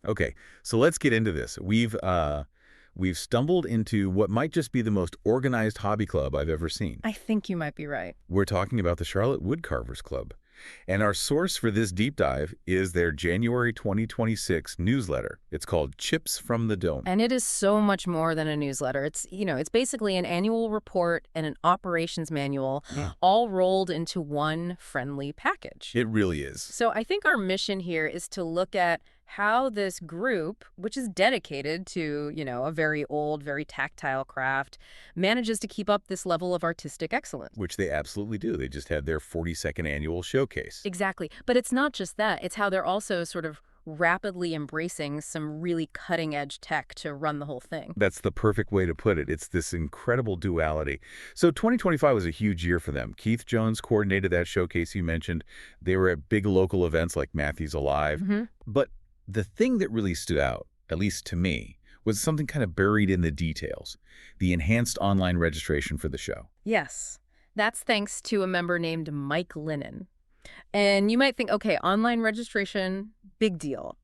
Okay, so let's get into this. We've stumbled into what might just be the most organized hobby club I've ever seen. I think you might be right. We're talking about the Charlotte Woodcarvers Club. And our source for this deep dive is their January 2026 newsletter. It's called Chips from the Dome. And it is so much more than a newsletter. It's basically an annual report and an operations manual all rolled into one friendly package. It really is. So I think our mission here is to look at how this group, which is dedicated to, a very old, very tactile craft, manages to keep up this level of artistic excellence. Which they absolutely do. They just had their 42nd annual showcase. Exactly. But it's not just that. It's how they're also sort of rapidly embracing some really cutting-edge tech to run the whole thing. That's the perfect way to put it. It's this incredible duality. So 2025 was a huge year for them. Keith Jones coordinated that showcase you mentioned. They were at big local events like Matthews Alive. But the thing that really stood out, at least to me, was something kind of buried in the details, the enhanced online registration for the show. Yes. That's thanks to a member named Mike Linnon. And you might think, okay, online registration, big deal.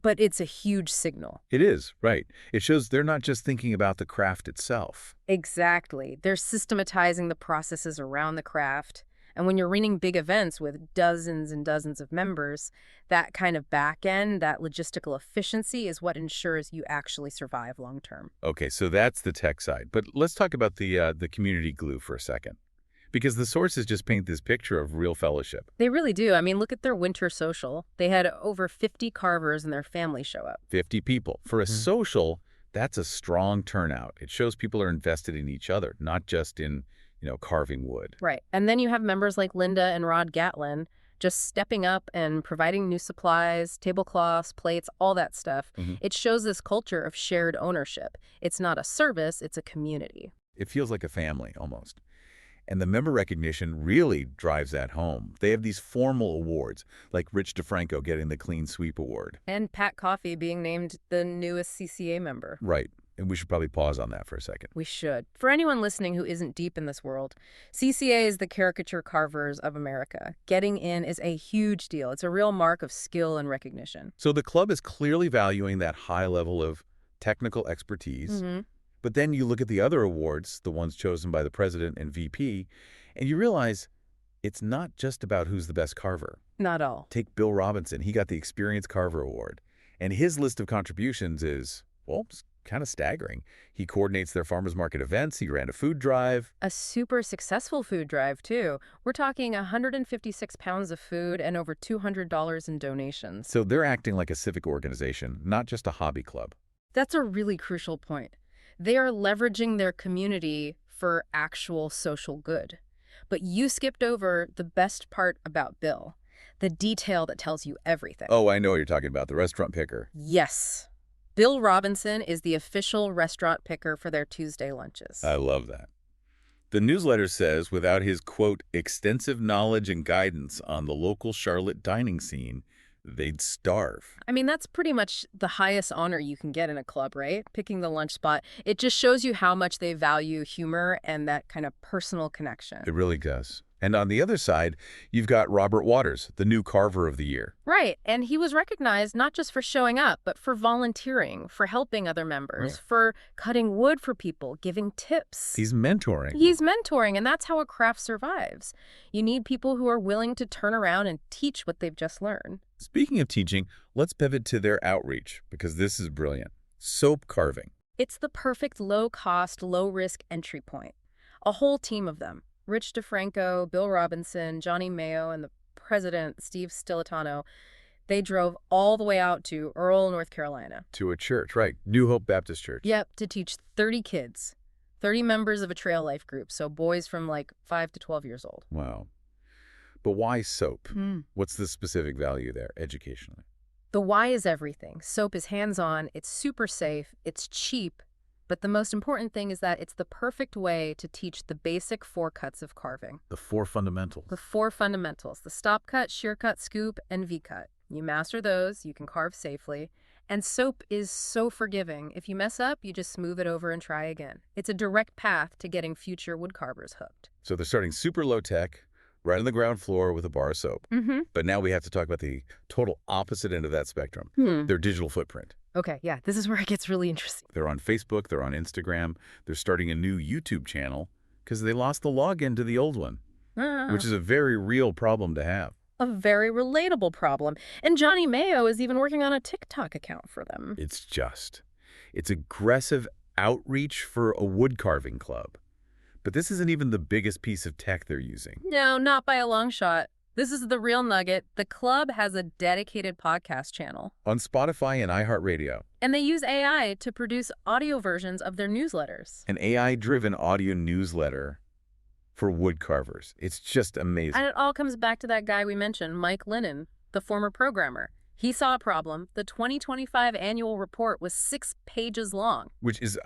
But it's a huge signal. It is, right. It shows they're not just thinking about the craft itself. Exactly. They're systematizing the processes around the craft. And when you're running big events with dozens and dozens of members, that kind of back end, that logistical efficiency is what ensures you actually survive long term. Okay, so that's the tech side. But let's talk about the community glue for a second. Because the sources just paint this picture of real fellowship. They really do. I mean, look at their winter social. They had over 50 carvers and their family show up. 50 people. For a social, that's a strong turnout. It shows people are invested in each other, not just in, carving wood. Right. And then you have members like Linda and Rod Gatlin just stepping up and providing new supplies, tablecloths, plates, all that stuff. It shows this culture of shared ownership. It's not a service, it's a community. It feels like a family, almost. And the member recognition really drives that home. They have these formal awards, like Rich DiFranco getting the Clean Sweep Award. And Pat Coffey being named the newest CCA member. Right. And we should probably pause on that for a second. We should. For anyone listening who isn't deep in this world, CCA is the Caricature Carvers of America. Getting in is a huge deal. It's a real mark of skill and recognition. So the club is clearly valuing that high level of technical expertise. But then you look at the other awards, the ones chosen by the president and VP, and you realize it's not just about who's the best carver. Not all. Take Bill Robinson. He got the Experience Carver Award. And his list of contributions is, well, kind of staggering. He coordinates their farmers market events. He ran a food drive. A super successful food drive, too. We're talking 156 pounds of food and over $200 in donations. So they're acting like a civic organization, not just a hobby club. That's a really crucial point. They are leveraging their community for actual social good. But you skipped over the best part about Bill, the detail that tells you everything. Oh, I know what you're talking about, the restaurant picker. Yes. Bill Robinson is the official restaurant picker for their Tuesday lunches. I love that. The newsletter says without his, quote, extensive knowledge and guidance on the local Charlotte dining scene, they'd starve. I mean, that's pretty much the highest honor you can get in a club, right? Picking the lunch spot. It just shows you how much they value humor and that kind of personal connection. It really does. And on the other side, you've got Robert Waters, the new Carver of the Year. Right. And he was recognized not just for showing up, but for volunteering, for helping other members, for cutting wood for people, giving tips. He's mentoring. He's mentoring, and that's how a craft survives. You need people who are willing to turn around and teach what they've just learned. Speaking of teaching, let's pivot to their outreach, because this is brilliant. Soap carving. It's the perfect low-cost, low-risk entry point. A whole team of them. Rich DiFranco, Bill Robinson, Johnny Mayo, and the president, Steve Stilitano, they drove all the way out to Earl, North Carolina. To a church, right. New Hope Baptist Church. Yep, to teach 30 kids, 30 members of a trail life group, so boys from like 5 to 12 years old. Wow. But why soap? What's the specific value there, educationally? The why is everything. Soap is hands-on, it's super safe, it's cheap, but the most important thing is that it's the perfect way to teach the basic 4 cuts of carving. The 4 fundamentals. The 4 fundamentals, the stop cut, shear cut, scoop, and V-cut. You master those, you can carve safely. And soap is so forgiving. If you mess up, you just smooth it over and try again. It's a direct path to getting future woodcarvers hooked. So they're starting super low tech, right on the ground floor with a bar of soap. Mm-hmm. But now we have to talk about the total opposite end of that spectrum, their digital footprint. Okay, yeah, this is where it gets really interesting. They're on Facebook, they're on Instagram, they're starting a new YouTube channel because they lost the login to the old one, which is a very real problem to have. A very relatable problem. And Johnny Mayo is even working on a TikTok account for them. It's aggressive outreach for a woodcarving club. But this isn't even the biggest piece of tech they're using. No, not by a long shot. This is the real nugget. The club has a dedicated podcast channel. On Spotify and iHeartRadio. And they use AI to produce audio versions of their newsletters. An AI-driven audio newsletter for woodcarvers. It's just amazing. And it all comes back to that guy we mentioned, Mike Lennon, the former programmer. He saw a problem. The 2025 annual report was 6 pages long. Which is,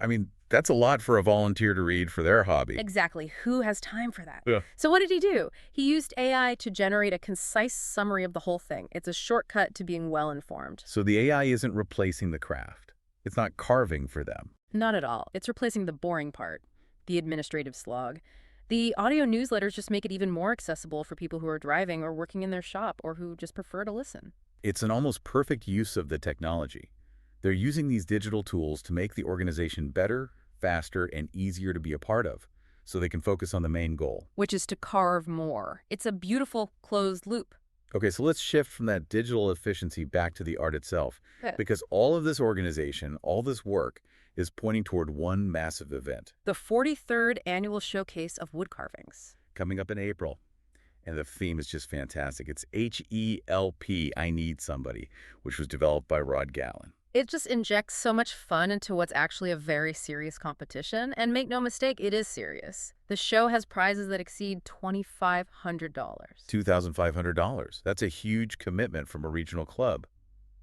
that's a lot for a volunteer to read for their hobby. Exactly. Who has time for that? Yeah. So what did he do? He used AI to generate a concise summary of the whole thing. It's a shortcut to being well-informed. So the AI isn't replacing the craft. It's not carving for them. Not at all. It's replacing the boring part, the administrative slog. The audio newsletters just make it even more accessible for people who are driving or working in their shop or who just prefer to listen. It's an almost perfect use of the technology. They're using these digital tools to make the organization better, faster, and easier to be a part of, so they can focus on the main goal. Which is to carve more. It's a beautiful closed loop. Okay, so let's shift from that digital efficiency back to the art itself, because all of this organization, all this work, is pointing toward one massive event. The 43rd Annual Showcase of Woodcarvings. Coming up in April. And the theme is just fantastic. It's HELP, I Need Somebody, which was developed by Rod Gallen. It just injects so much fun into what's actually a very serious competition. And make no mistake, it is serious. The show has prizes that exceed $2,500. $2,500. That's a huge commitment from a regional club.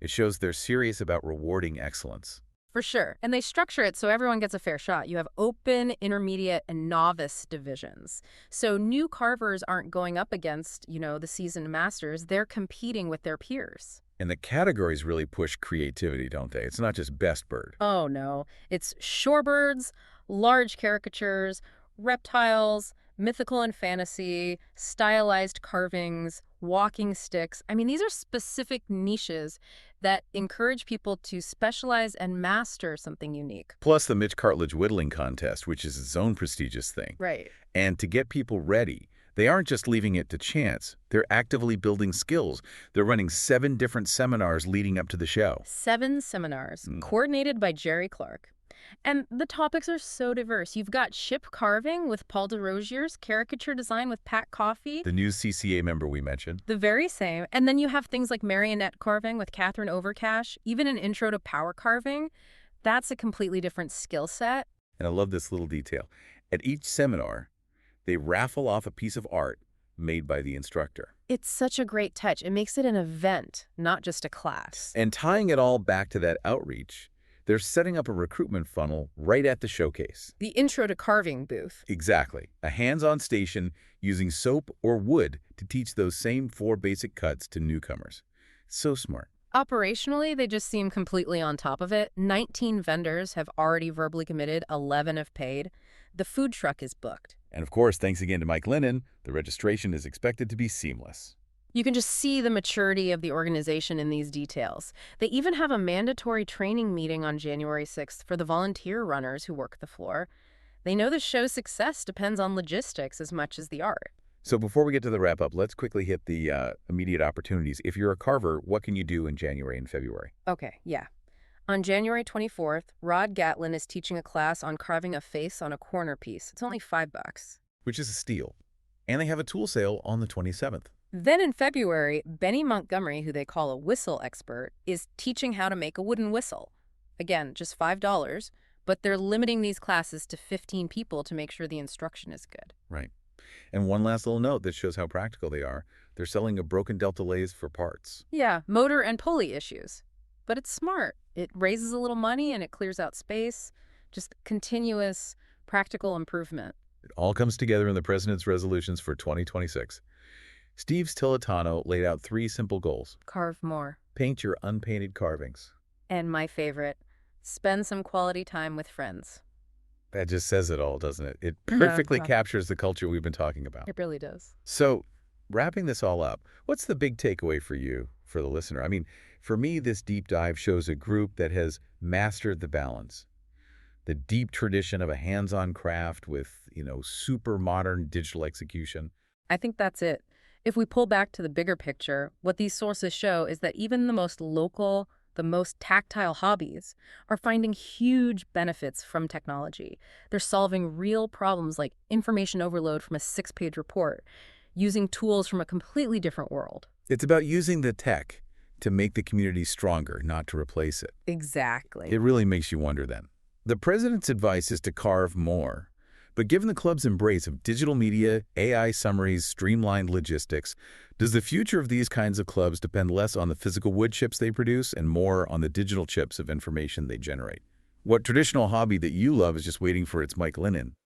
It shows they're serious about rewarding excellence. For sure. And they structure it so everyone gets a fair shot. You have open, intermediate, and novice divisions. So new carvers aren't going up against, the seasoned masters. They're competing with their peers. And the categories really push creativity, don't they? It's not just best bird. Oh, no. It's shorebirds, large caricatures, reptiles, mythical and fantasy, stylized carvings, walking sticks. These are specific niches that encourage people to specialize and master something unique. Plus the Mitch Cartledge Whittling Contest, which is its own prestigious thing. Right. And to get people ready, they aren't just leaving it to chance. They're actively building skills. They're running 7 different seminars leading up to the show. 7 seminars, coordinated by Jerry Clark. And the topics are so diverse. You've got ship carving with Paul DeRozier's, caricature design with Pat Coffey. The new CCA member we mentioned. The very same. And then you have things like marionette carving with Catherine Overcash, even an intro to power carving. That's a completely different skill set. And I love this little detail. At each seminar, they raffle off a piece of art made by the instructor. It's such a great touch. It makes it an event, not just a class. And tying it all back to that outreach, they're setting up a recruitment funnel right at the showcase. The Intro to Carving booth. Exactly. A hands-on station using soap or wood to teach those same 4 basic cuts to newcomers. So smart. Operationally, they just seem completely on top of it. 19 vendors have already verbally committed, 11 have paid. The food truck is booked. And of course, thanks again to Mike Lennon, the registration is expected to be seamless. You can just see the maturity of the organization in these details. They even have a mandatory training meeting on January 6th for the volunteer runners who work the floor. They know the show's success depends on logistics as much as the art. So before we get to the wrap-up, let's quickly hit the immediate opportunities. If you're a carver, what can you do in January and February? Okay, yeah. On January 24th, Rod Gatlin is teaching a class on carving a face on a corner piece. It's only $5. Which is a steal. And they have a tool sale on the 27th. Then in February, Benny Montgomery, who they call a whistle expert, is teaching how to make a wooden whistle. Again, just $5, but they're limiting these classes to 15 people to make sure the instruction is good. Right. And one last little note that shows how practical they are. They're selling a broken Delta lathe for parts. Yeah, motor and pulley issues. But it's smart. It raises a little money and it clears out space. Just continuous practical improvement. It all comes together in the President's resolutions for 2026. Steve Stilitano laid out 3 simple goals. Carve more. Paint your unpainted carvings. And my favorite, spend some quality time with friends. That just says it all, doesn't it? It perfectly captures the culture we've been talking about. It really does. So wrapping this all up, what's the big takeaway for you, for the listener? I mean, for me, this deep dive shows a group that has mastered the balance, the deep tradition of a hands-on craft with, super modern digital execution. I think that's it. If we pull back to the bigger picture, what these sources show is that even the most local, the most tactile hobbies are finding huge benefits from technology. They're solving real problems like information overload from a 6-page report, using tools from a completely different world. It's about using the tech to make the community stronger, not to replace it. Exactly. It really makes you wonder then. The president's advice is to carve more. But given the club's embrace of digital media, AI summaries, streamlined logistics, does the future of these kinds of clubs depend less on the physical wood chips they produce and more on the digital chips of information they generate? What traditional hobby that you love is just waiting for its Mike Lennon?